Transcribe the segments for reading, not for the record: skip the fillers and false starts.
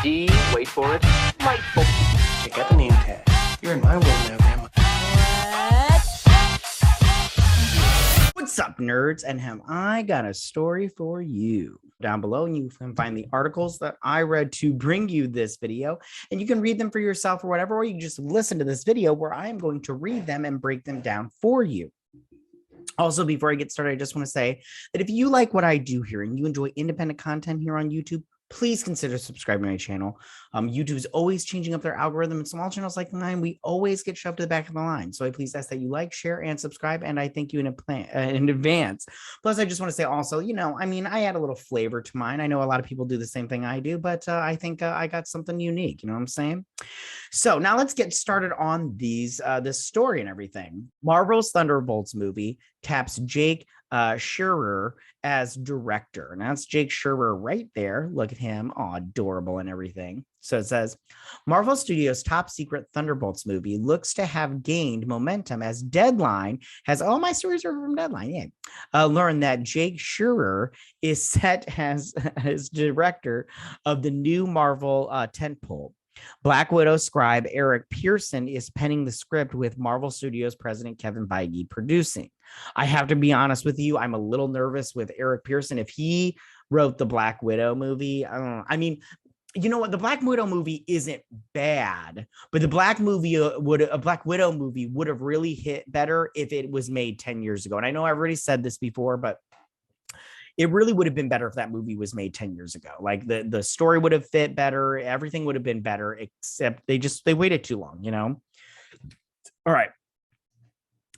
D, wait for it, light bulb. Check out the name tag. You're in my world now, Grandma. What's up, nerds? And have I got a story for you? Down below, and you can find the articles that I read to bring you this video, and you can read them for yourself or whatever, or you can just listen to this video where I am going to read them and break them down for you. Also, before I get started, I just want to say that if you like what I do here and you enjoy independent content here on YouTube, please consider subscribing to my channel. YouTube is always changing up their algorithm, and small channels like mine, we always get shoved to the back of the line. So I please ask that you like, share, and subscribe, and I thank you in advance. Plus, I just want to say also, I add a little flavor to mine. I know a lot of people do the same thing I do, but I think I got something unique. You know what I'm saying? So now let's get started on this story and everything. Marvel's Thunderbolts movie taps Jake Schreier as director. And that's Jake Schreier right there. Look at him. Oh, adorable and everything. So it says, Marvel Studios' top secret Thunderbolts movie looks to have gained momentum as Deadline has, all my stories are from Deadline, yeah. Learned that Jake Schreier is set as director of the new Marvel tentpole. Black Widow scribe Eric Pearson is penning the script with Marvel Studios president Kevin Feige producing. I have to be honest with you, I'm a little nervous with Eric Pearson. If he wrote the Black Widow movie, I don't know. I mean, you know what? The Black Widow movie isn't bad, but the Black Widow movie would have really hit better if it was made 10 years ago. And I know I've already said this before, but it really would have been better if that movie was made 10 years ago. Like the story would have fit better. Everything would have been better, except they waited too long, you know? All right.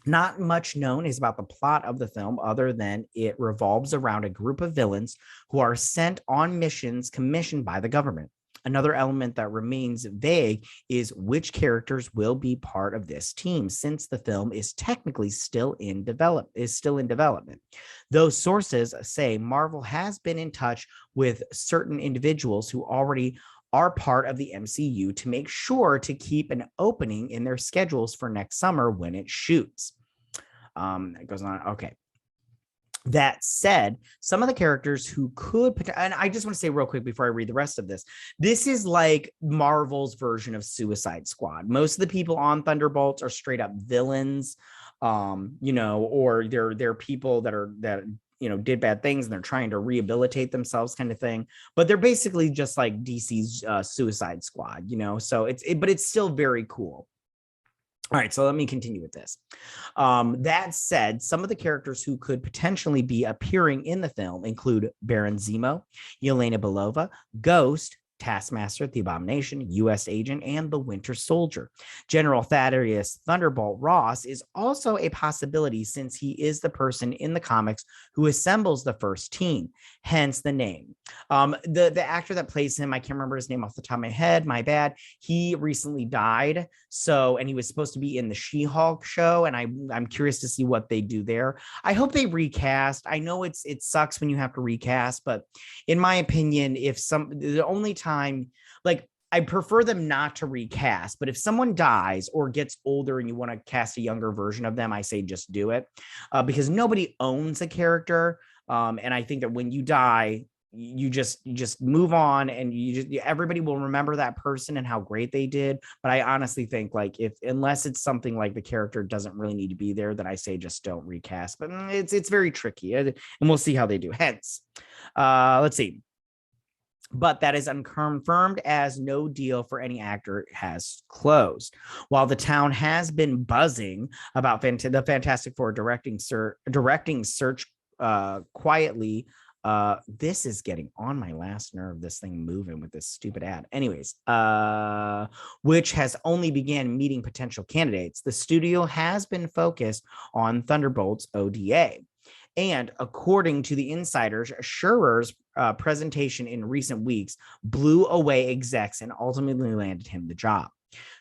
Not much known is about the plot of the film other than it revolves around a group of villains who are sent on missions commissioned by the government. Another element that remains vague is which characters will be part of this team, since the film is technically still in development. Those sources say Marvel has been in touch with certain individuals who already are part of the MCU to make sure to keep an opening in their schedules for next summer when it shoots. It goes on. Okay. That said, some of the characters who could, and I just want to say real quick before I read the rest of this, this is like Marvel's version of Suicide Squad. Most of the people on Thunderbolts are straight up villains, or they're people that did bad things and they're trying to rehabilitate themselves, kind of thing. But they're basically just like DC's Suicide Squad, so but it's still very cool. All right, so let me continue with this. That said, some of the characters who could potentially be appearing in the film include Baron Zemo, Yelena Belova, Ghost, Taskmaster, the Abomination, U.S. Agent, and the Winter Soldier. General Thaddeus Thunderbolt Ross is also a possibility since he is the person in the comics who assembles the first team, hence the name. The actor that plays him, I can't remember his name off the top of my head, my bad. He recently died, and he was supposed to be in the She-Hulk show, and I'm curious to see what they do there. I hope they recast. I know it sucks when you have to recast, but in my opinion, the only time, like, I prefer them not to recast, but if someone dies or gets older and you want to cast a younger version of them, I say just do it, because nobody owns a character. And I think that when you die, you just move on, and everybody will remember that person and how great they did. But I honestly think, like, unless it's something like the character doesn't really need to be there, then I say just don't recast. But it's very tricky, and we'll see how they do. Hence, let's see. But that is unconfirmed, as no deal for any actor has closed. While the town has been buzzing about the Fantastic Four directing search quietly, this is getting on my last nerve, this thing moving with this stupid ad. Anyways, which has only began meeting potential candidates. The studio has been focused on Thunderbolts ODA. And according to the insiders, Scheier's presentation in recent weeks blew away execs and ultimately landed him the job.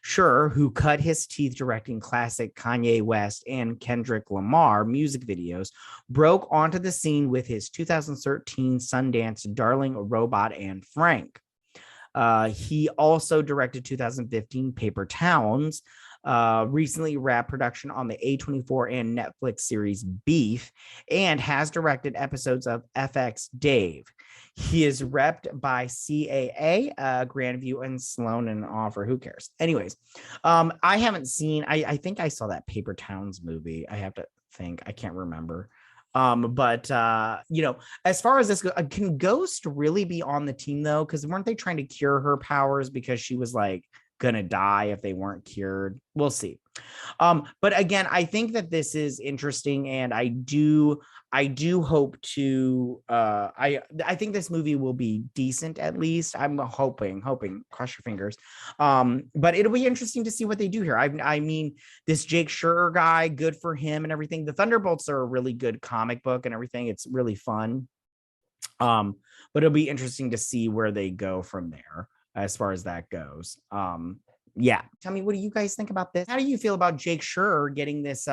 Schreier, who cut his teeth directing classic Kanye West and Kendrick Lamar music videos, broke onto the scene with his 2013 Sundance Darling, Robot, and Frank. He also directed 2015 Paper Towns, recently wrapped production on the A24 and Netflix series Beef, and has directed episodes of FX Dave. He is repped by CAA, Grandview, and Sloan and Offer. Who cares? Anyways, I haven't seen, I think I saw that Paper Towns movie. I have to think, I can't remember. But you know, as far as this goes, can Ghost really be on the team though? Because weren't they trying to cure her powers because she was like gonna die if they weren't cured? We'll see. But again, I think that this is interesting, and I do hope to I think this movie will be decent. At least I'm hoping, cross your fingers. But it'll be interesting to see what they do here. I mean, this Jake Schreier guy, good for him and everything. The Thunderbolts are a really good comic book and everything. It's really fun. But it'll be interesting to see where they go from there as far as that goes. Yeah, tell me, what do you guys think about this? How do you feel about Jake Schreier getting this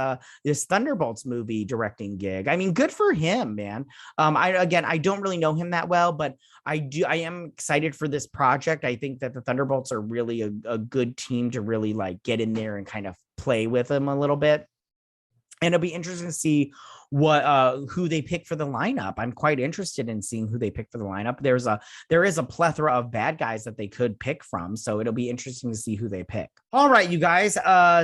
this Thunderbolts movie directing gig? I mean, good for him, man. I don't really know him that well, but I am excited for this project. I think that the Thunderbolts are really a good team to really like get in there and kind of play with them a little bit. And it'll be interesting to see what who they pick for the lineup. I'm quite interested in seeing who they pick for the lineup. There is a plethora of bad guys that they could pick from, so it'll be interesting to see who they pick. All right, you guys.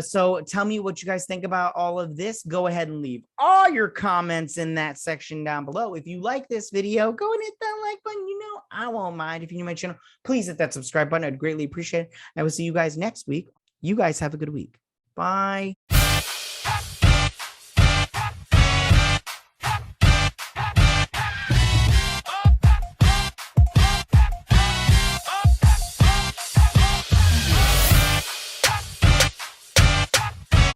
So tell me what you guys think about all of this. Go ahead and leave all your comments in that section down below. If you like this video, go and hit that like button. You know I won't mind. If you're new to my channel, please hit that subscribe button. I'd greatly appreciate it. I will see you guys next week. You guys have a good week. Bye.